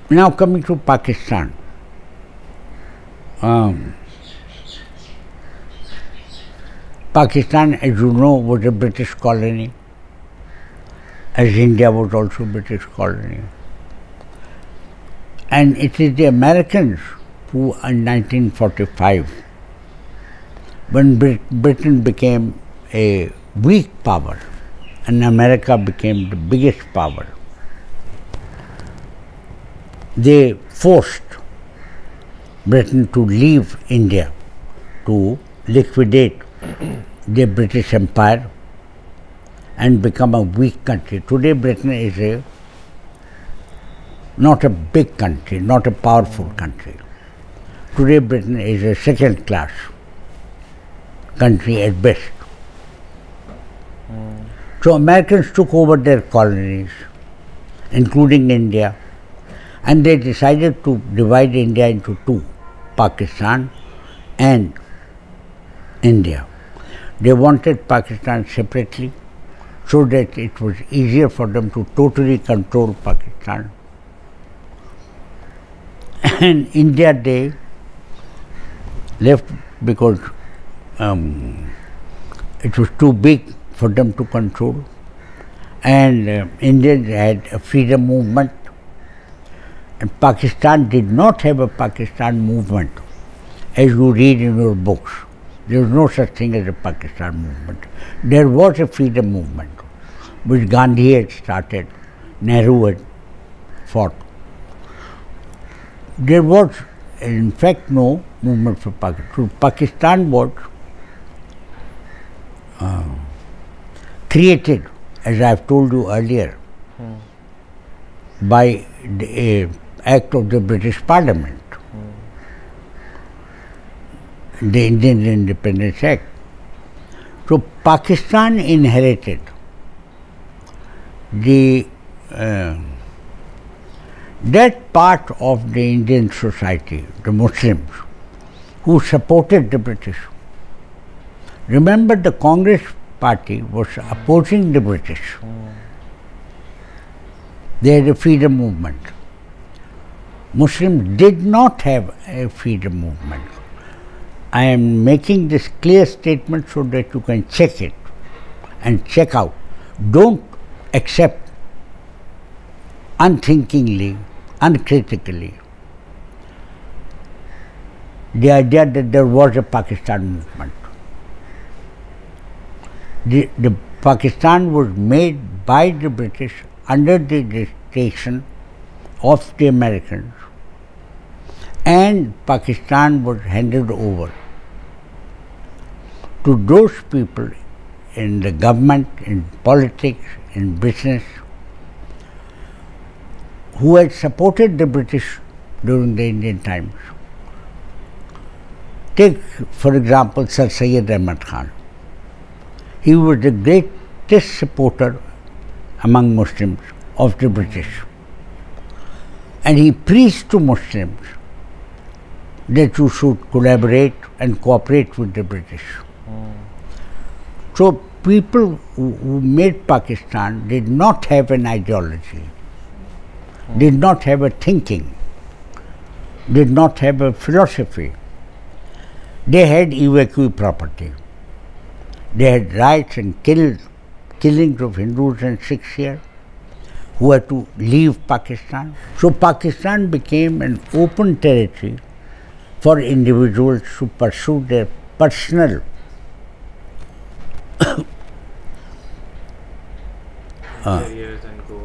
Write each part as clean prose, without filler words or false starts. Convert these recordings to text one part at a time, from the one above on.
Now coming to Pakistan. Pakistan, as you know, was a British colony, as India was also a British colony. And it is the Americans who, in 1945, when Britain became a weak power and America became the biggest power, they forced Britain to leave India to liquidate the British Empire and become a weak country. Today Britain is not a big country, not a powerful country. Today Britain is a second class country at best. So Americans took over their colonies, including India, and they decided to divide India into two, Pakistan and India. They wanted Pakistan separately so that it was easier for them to totally control Pakistan. And India they left because it was too big for them to control, and Indians had a freedom movement, and Pakistan did not have a Pakistan movement as you read in your books. There was no such thing as a Pakistan movement. There was a freedom movement which Gandhi had started, Nehru had fought. There was in fact no movement for Pakistan. So Pakistan was created, as I have told you earlier, by the act of the British Parliament, the Indian Independence Act. So Pakistan inherited that part of the Indian society, the Muslims, who supported the British. Remember, the Congress party was opposing the British. They had a freedom movement. Muslims did not have a freedom movement. I am making this clear statement so that you can check it and check out. Don't accept unthinkingly, uncritically the idea that there was a Pakistan movement. The Pakistan was made by the British under the dictation of the Americans, and Pakistan was handed over to those people in the government, in politics, in business, who had supported the British during the Indian times. Take, for example, Sir Syed Ahmad Khan. He was the greatest supporter among Muslims of the British. And he preached to Muslims that you should collaborate and cooperate with the British. So people who made Pakistan did not have an ideology, did not have a thinking, did not have a philosophy. They had evacue property. They had riots and killings of Hindus and Sikhs here who had to leave Pakistan. So Pakistan became an open territory for individuals to pursue their personal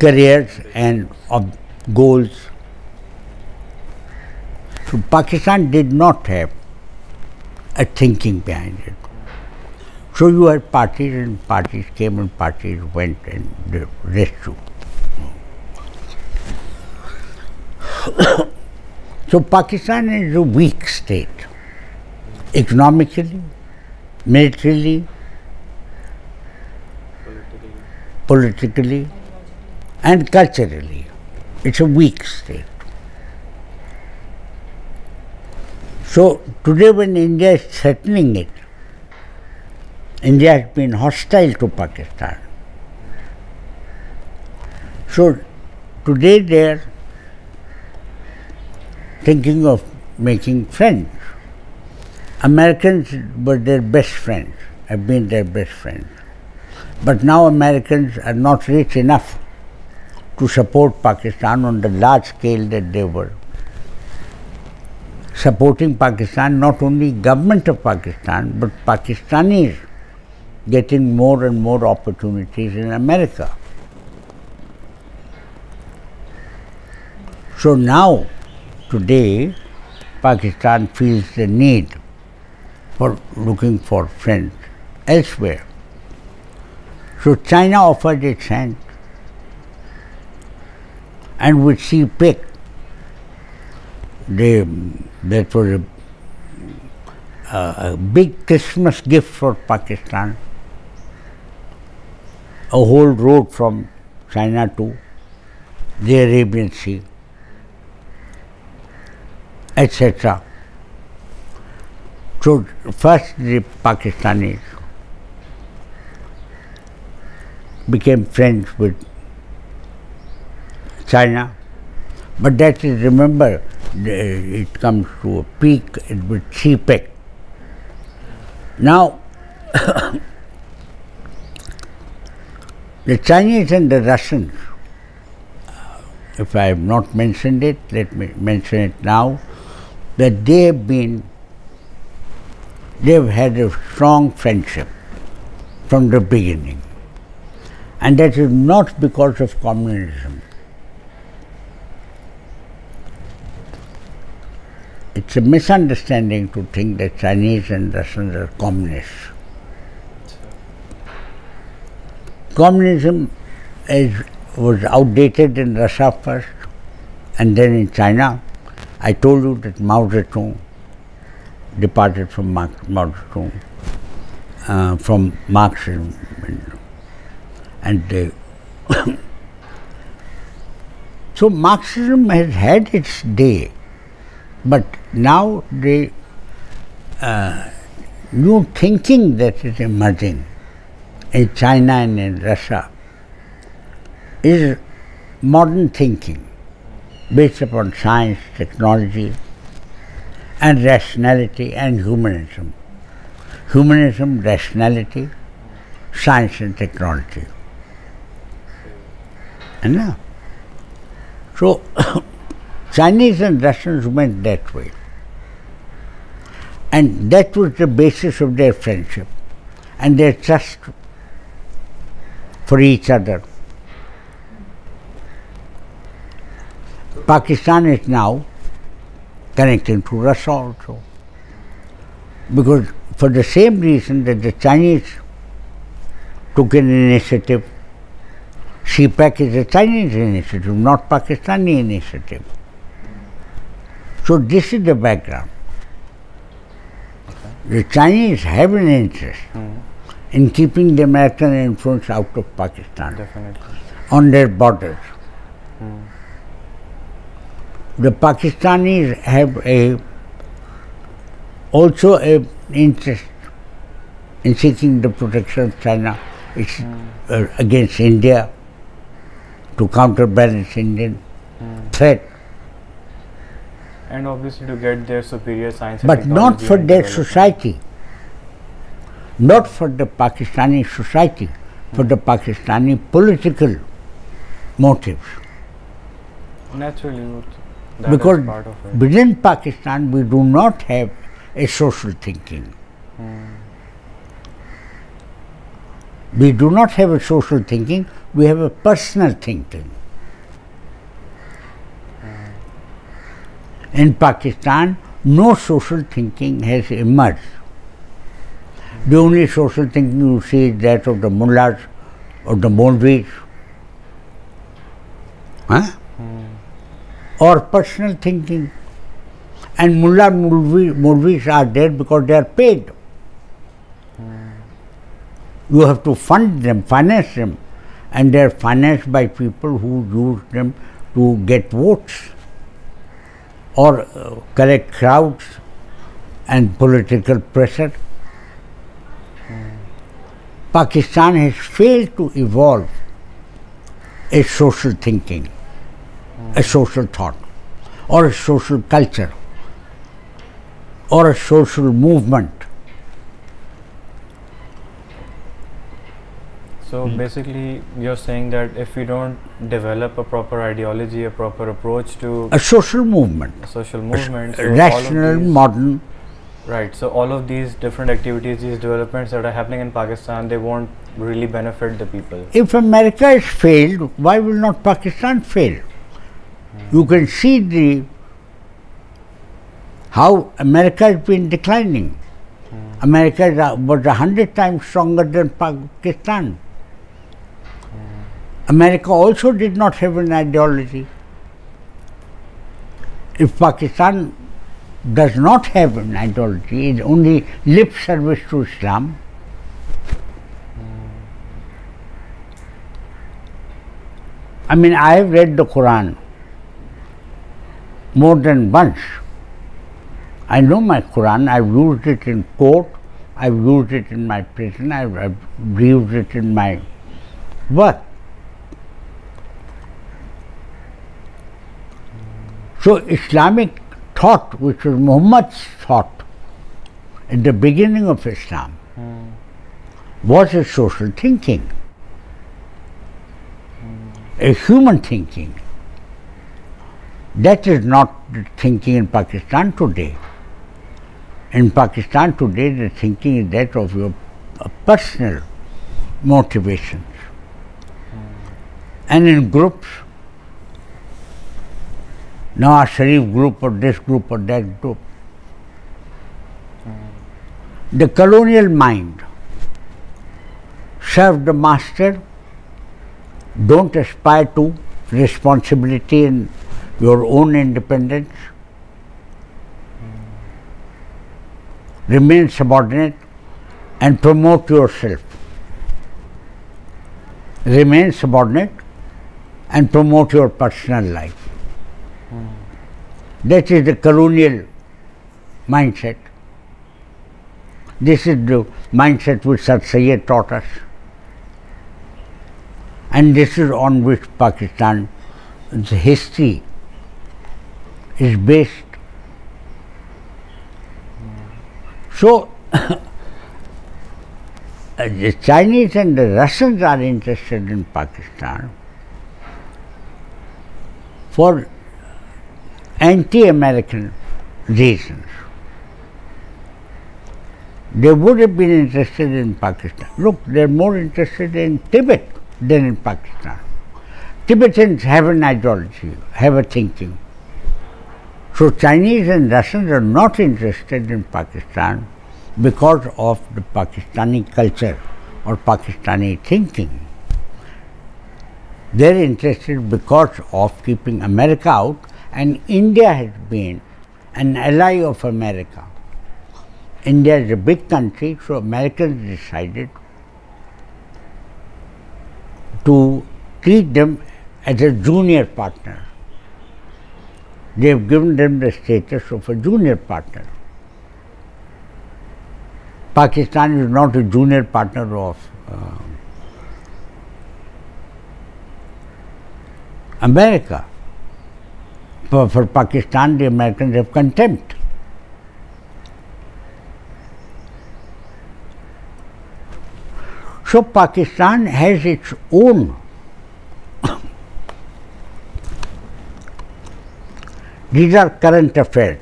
careers and goals. So Pakistan did not have a thinking behind it. So you had parties, and parties came and parties went, and the rest too. So Pakistan is a weak state, economically, militarily, politically, and culturally. It's a weak state. So today when India is threatening it, India has been hostile to Pakistan. So today there thinking of making friends. Americans were their best friends, have been their best friends. But now Americans are not rich enough to support Pakistan on the large scale that they were. Supporting Pakistan, not only government of Pakistan, but Pakistanis getting more and more opportunities in America. So now, today, Pakistan feels the need for looking for friends elsewhere. So China offered its hand, and with CPEC, that was a big Christmas gift for Pakistan. A whole road from China to the Arabian Sea, etc. So first the Pakistanis became friends with China, but that is, remember, it comes to a peak with CPEC. Now, the Chinese and the Russians, if I have not mentioned it, let me mention it now, that they have had a strong friendship from the beginning. And that is not because of communism. It's a misunderstanding to think that Chinese and Russians are communists. Communism was outdated in Russia first, and then in China. I told you that Mao Zedong departed from Mao Zedong, from Marxism. And so Marxism has had its day, but now the new thinking that is emerging in China and in Russia is modern thinking based upon science, technology, and rationality and humanism. Humanism, rationality, science and technology. And now, so Chinese and Russians went that way. And that was the basis of their friendship and their trust for each other. Pakistan is now connecting to Russia also, because for the same reason that the Chinese took an initiative. CPEC is a Chinese initiative, not Pakistani initiative. So this is the background. The Chinese have an interest in keeping the American influence out of Pakistan. Definitely. On their borders. The Pakistanis have also an interest in seeking the protection of China against India, to counterbalance Indian threat. And obviously to get their superior science. But not for their society, not for the Pakistani society, for the Pakistani political motives. Naturally, that because is part of it. Within Pakistan we do not have a social thinking. We do not have a social thinking, we have a personal thinking. In Pakistan, no social thinking has emerged. The only social thinking you see is that of the mullahs or the Maulvis. Or personal thinking. And mullah Maulvis are there because they are paid. You have to fund them, finance them, and they are financed by people who use them to get votes or collect crowds and political pressure. Pakistan has failed to evolve a social thinking, a social thought. or a social culture or a social movement. So basically, you're saying that if we don't develop a proper ideology, a proper approach to A social movement, a social movement, so rational, modern. right? So all of these different activities, these developments that are happening in Pakistan, they won't really benefit the people. If America has failed, why will not Pakistan fail? You can see how America has been declining. America was 100 times stronger than Pakistan. America also did not have an ideology. If Pakistan does not have an ideology, it only lip service to Islam, I mean, I have read the Quran more than once. I know my Quran, I've used it in court, I've used it in my prison, I've used it in my work. So Islamic thought, which was Muhammad's thought at the beginning of Islam, was a social thinking, a human thinking. That is not the thinking in Pakistan today. In Pakistan today, the thinking is that of your personal motivations. And in groups, now a Sharif group or this group or that group. The colonial mind serve the master, don't aspire to responsibility and your own independence, remain subordinate and promote yourself. Remain subordinate and promote your personal life. That is the colonial mindset. This is the mindset which Sir Sayyid taught us. And this is on which Pakistan's history is based. So, the Chinese and the Russians are interested in Pakistan for anti-American reasons. They would have been interested in Pakistan. Look, they are more interested in Tibet than in Pakistan. Tibetans have an ideology, have a thinking. So Chinese and Russians are not interested in Pakistan because of the Pakistani culture or Pakistani thinking. They are interested because of keeping America out, and India has been an ally of America. India is a big country, so Americans decided to treat them as a junior partner. They have given them the status of a junior partner. Pakistan is not a junior partner of America. For Pakistan, the Americans have contempt. So Pakistan has its own these are current affairs,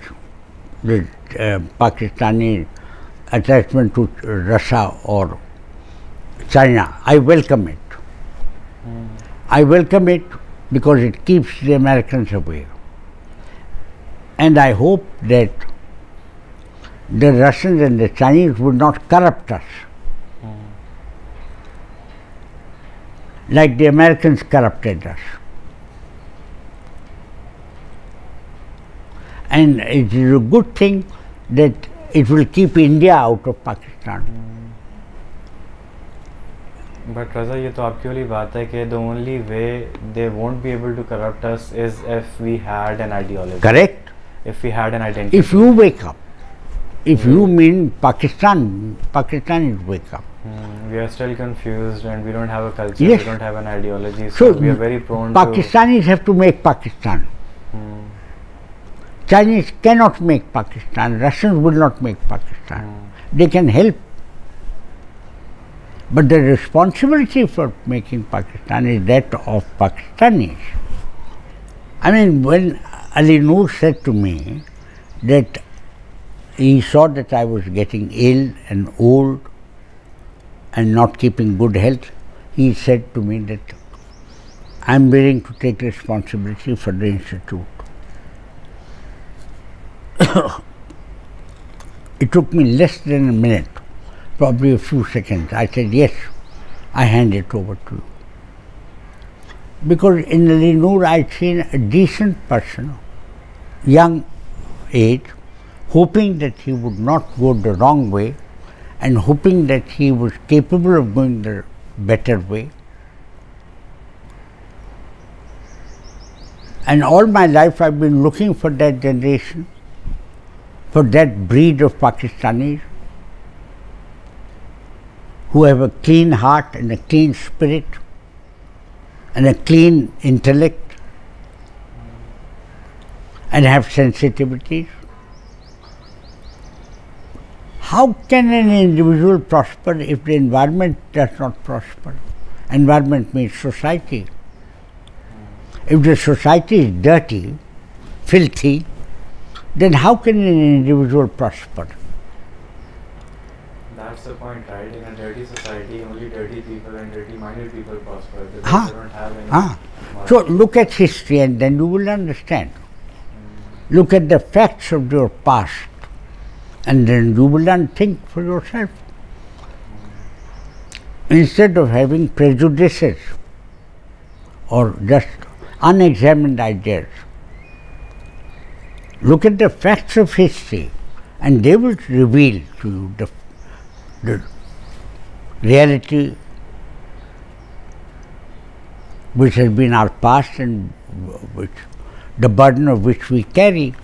the Pakistani attachment to Russia or China. I welcome it. I welcome it because it keeps the Americans away. And I hope that the Russians and the Chinese would not corrupt us like the Americans corrupted us. And it is a good thing that it will keep India out of Pakistan. But Raza, ये तो आपकी वाली बात है कि the only way they won't be able to corrupt us is if we had an ideology. Correct. If we had an identity. If you wake up, if you mean Pakistan, Pakistanis wake up. We are still confused and we don't have a culture, Yes. we don't have an ideology, So so we are very prone Pakistanis have to make Pakistan. Chinese cannot make Pakistan, Russians will not make Pakistan. They can help. But the responsibility for making Pakistan is that of Pakistanis. I mean, when Ali Noor said to me that he saw that I was getting ill and old and not keeping good health, he said to me that I am willing to take responsibility for the institute. It took me less than a minute, probably a few seconds. I said, yes, I hand it over to you. Because in Ali Noor I had seen a decent person, young age, hoping that he would not go the wrong way and hoping that he was capable of going the better way. And all my life I've been looking for that generation, for that breed of Pakistanis who have a clean heart and a clean spirit and a clean intellect and have sensitivities. How can an individual prosper if the environment does not prosper? Environment means society. If the society is dirty, filthy, then how can an individual prosper? That's the point, right? In a dirty society, only dirty people and dirty-minded people prosper. Because they don't have any. So look at history and then you will understand. Look at the facts of your past and then you will learn, think for yourself. Instead of having prejudices or just unexamined ideas, look at the facts of history and they will reveal to you the reality which has been our past and which the burden of which we carry.